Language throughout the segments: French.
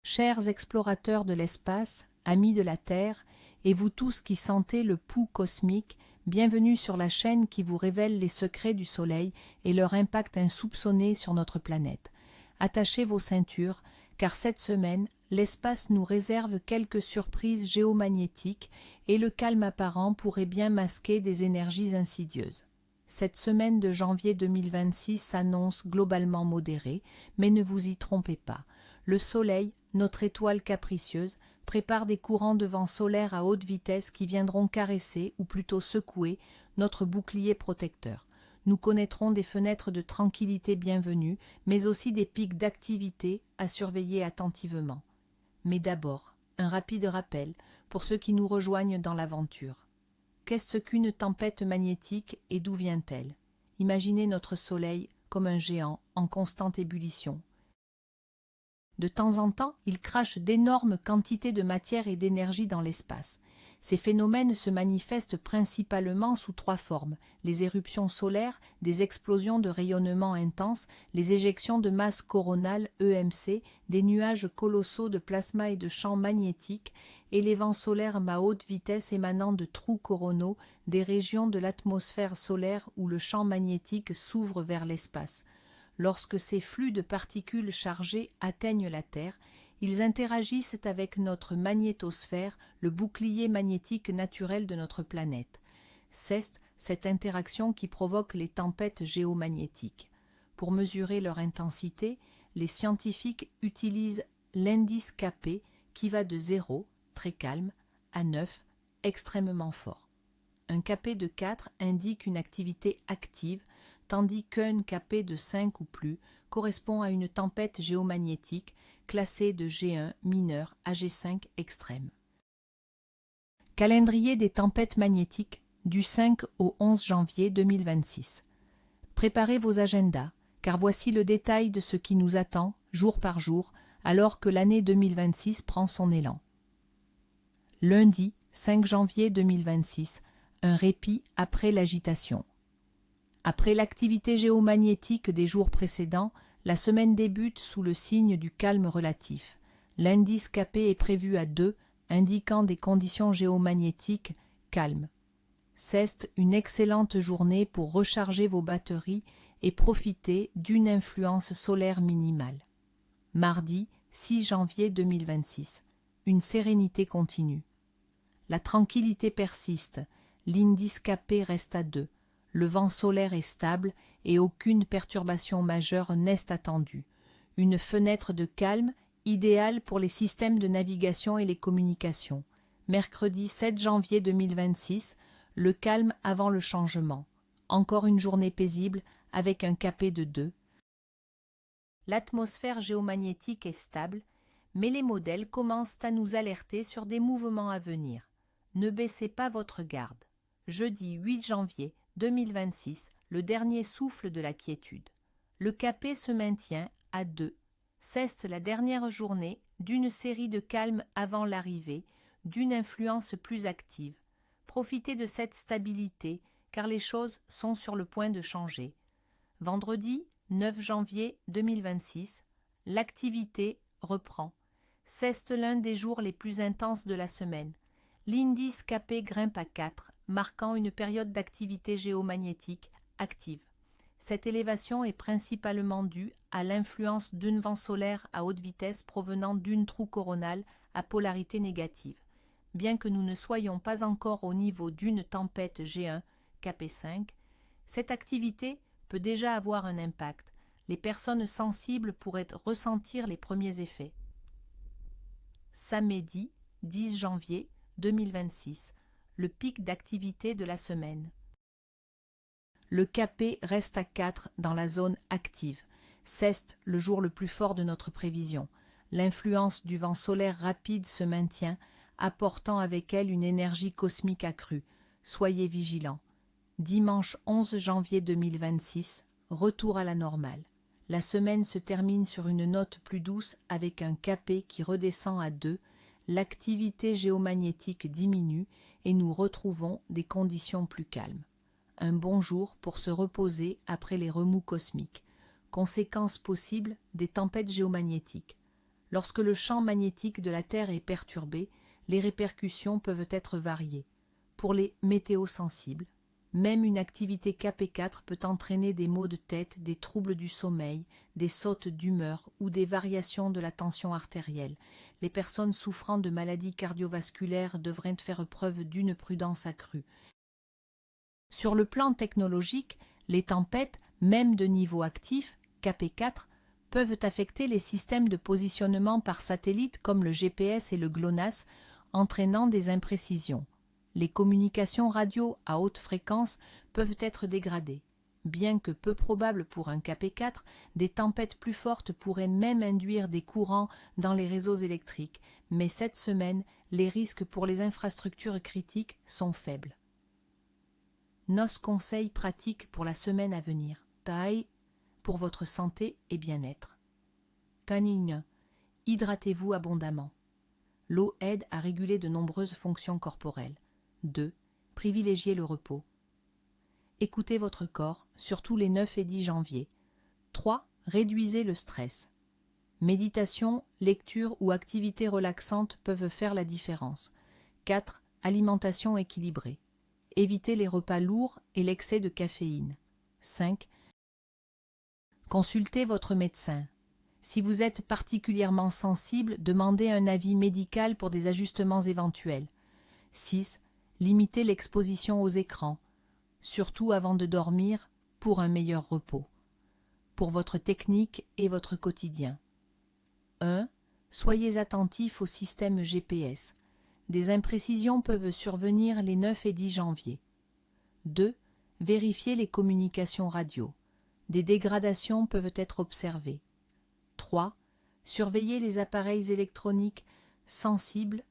Chers explorateurs de l'espace, amis de la Terre, et vous tous qui sentez le pouls cosmique, bienvenue sur la chaîne qui vous révèle les secrets du Soleil et leur impact insoupçonné sur notre planète. Attachez vos ceintures, car cette semaine, l'espace nous réserve quelques surprises géomagnétiques et le calme apparent pourrait bien masquer des énergies insidieuses. Cette semaine de janvier 2026 s'annonce globalement modérée, mais ne vous y trompez pas. Le Soleil, notre étoile capricieuse, prépare des courants de vent solaire à haute vitesse qui viendront caresser, ou plutôt secouer, notre bouclier protecteur. Nous connaîtrons des fenêtres de tranquillité bienvenues, mais aussi des pics d'activité à surveiller attentivement. Mais d'abord, un rapide rappel pour ceux qui nous rejoignent dans l'aventure. Qu'est-ce qu'une tempête magnétique et d'où vient-elle? Imaginez notre Soleil comme un géant en constante ébullition. De temps en temps, il crache d'énormes quantités de matière et d'énergie dans l'espace. Ces phénomènes se manifestent principalement sous trois formes: les éruptions solaires, des explosions de rayonnement intense, les éjections de masse coronale EMC, des nuages colossaux de plasma et de champs magnétiques, et les vents solaires à haute vitesse émanant de trous coronaux, des régions de l'atmosphère solaire où le champ magnétique s'ouvre vers l'espace. Lorsque ces flux de particules chargées atteignent la Terre, ils interagissent avec notre magnétosphère, le bouclier magnétique naturel de notre planète. C'est cette interaction qui provoque les tempêtes géomagnétiques. Pour mesurer leur intensité, les scientifiques utilisent l'indice Kp qui va de 0, très calme, à 9, extrêmement fort. Un Kp de 4 indique une activité active, tandis qu'un Kp de 5 ou plus correspond à une tempête géomagnétique classée de G1 mineur à G5 extrême. Calendrier des tempêtes magnétiques du 5 au 11 janvier 2026. Préparez vos agendas, car voici le détail de ce qui nous attend jour par jour, alors que l'année 2026 prend son élan. Lundi 5 janvier 2026, un répit après l'agitation. Après l'activité géomagnétique des jours précédents, la semaine débute sous le signe du calme relatif. L'indice Kp est prévu à 2, indiquant des conditions géomagnétiques calmes. C'est une excellente journée pour recharger vos batteries et profiter d'une influence solaire minimale. Mardi 6 janvier 2026, une sérénité continue. La tranquillité persiste, l'indice Kp reste à 2. Le vent solaire est stable et aucune perturbation majeure n'est attendue. Une fenêtre de calme idéale pour les systèmes de navigation et les communications. Mercredi 7 janvier 2026, le calme avant le changement. Encore une journée paisible avec un Kp de 2. L'atmosphère géomagnétique est stable, mais les modèles commencent à nous alerter sur des mouvements à venir. Ne baissez pas votre garde. Jeudi 8 janvier 2026, le dernier souffle de la quiétude. Le Kp se maintient à 2. C'est la dernière journée d'une série de calmes avant l'arrivée d'une influence plus active. Profitez de cette stabilité, car les choses sont sur le point de changer. Vendredi 9 janvier 2026, l'activité reprend. C'est l'un des jours les plus intenses de la semaine. L'indice Kp grimpe à 4, marquant une période d'activité géomagnétique active. Cette élévation est principalement due à l'influence d'un vent solaire à haute vitesse provenant d'une trou coronale à polarité négative. Bien que nous ne soyons pas encore au niveau d'une tempête G1 Kp5, cette activité peut déjà avoir un impact. Les personnes sensibles pourraient ressentir les premiers effets. Samedi 10 janvier 2026, le pic d'activité de la semaine. Le Kp reste à 4 dans la zone active. C'est le jour le plus fort de notre prévision. L'influence du vent solaire rapide se maintient, apportant avec elle une énergie cosmique accrue. Soyez vigilants. Dimanche 11 janvier 2026, retour à la normale. La semaine se termine sur une note plus douce avec un Kp qui redescend à 2. L'activité géomagnétique diminue et nous retrouvons des conditions plus calmes. Un bon jour pour se reposer après les remous cosmiques. Conséquences possibles des tempêtes géomagnétiques. Lorsque le champ magnétique de la Terre est perturbé, les répercussions peuvent être variées. Pour les météosensibles, même une activité KP4 peut entraîner des maux de tête, des troubles du sommeil, des sautes d'humeur ou des variations de la tension artérielle. Les personnes souffrant de maladies cardiovasculaires devraient faire preuve d'une prudence accrue. Sur le plan technologique, les tempêtes, même de niveau actif, KP4, peuvent affecter les systèmes de positionnement par satellite comme le GPS et le GLONASS, entraînant des imprécisions. Les communications radio à haute fréquence peuvent être dégradées. Bien que peu probable pour un KP4, des tempêtes plus fortes pourraient même induire des courants dans les réseaux électriques, mais cette semaine, les risques pour les infrastructures critiques sont faibles. Nos conseils pratiques pour la semaine à venir. Taille pour votre santé et bien-être. Canine, hydratez-vous abondamment. L'eau aide à réguler de nombreuses fonctions corporelles. 2. Privilégiez le repos. Écoutez votre corps, surtout les 9 et 10 janvier. 3. Réduisez le stress. Méditation, lecture ou activités relaxantes peuvent faire la différence. 4. Alimentation équilibrée. Évitez les repas lourds et l'excès de caféine. 5. Consultez votre médecin. Si vous êtes particulièrement sensible, demandez un avis médical pour des ajustements éventuels. 6. Limitez l'exposition aux écrans, surtout avant de dormir, pour un meilleur repos. Pour votre technique et votre quotidien. 1. Soyez attentif au système GPS. Des imprécisions peuvent survenir les 9 et 10 janvier. 2. Vérifiez les communications radio. Des dégradations peuvent être observées. 3. Surveillez les appareils électroniques sensibles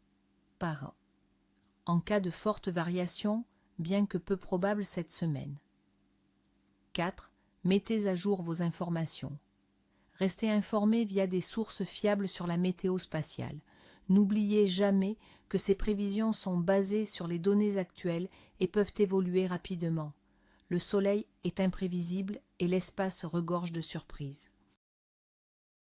en cas de fortes variations, bien que peu probables cette semaine. 4. Mettez à jour vos informations. Restez informé via des sources fiables sur la météo spatiale. N'oubliez jamais que ces prévisions sont basées sur les données actuelles et peuvent évoluer rapidement. Le Soleil est imprévisible et l'espace regorge de surprises.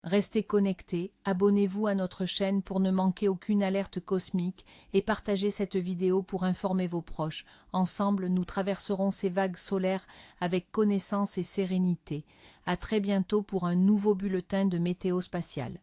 Restez connectés, abonnez-vous à notre chaîne pour ne manquer aucune alerte cosmique et partagez cette vidéo pour informer vos proches. Ensemble, nous traverserons ces vagues solaires avec connaissance et sérénité. À très bientôt pour un nouveau bulletin de météo spatiale.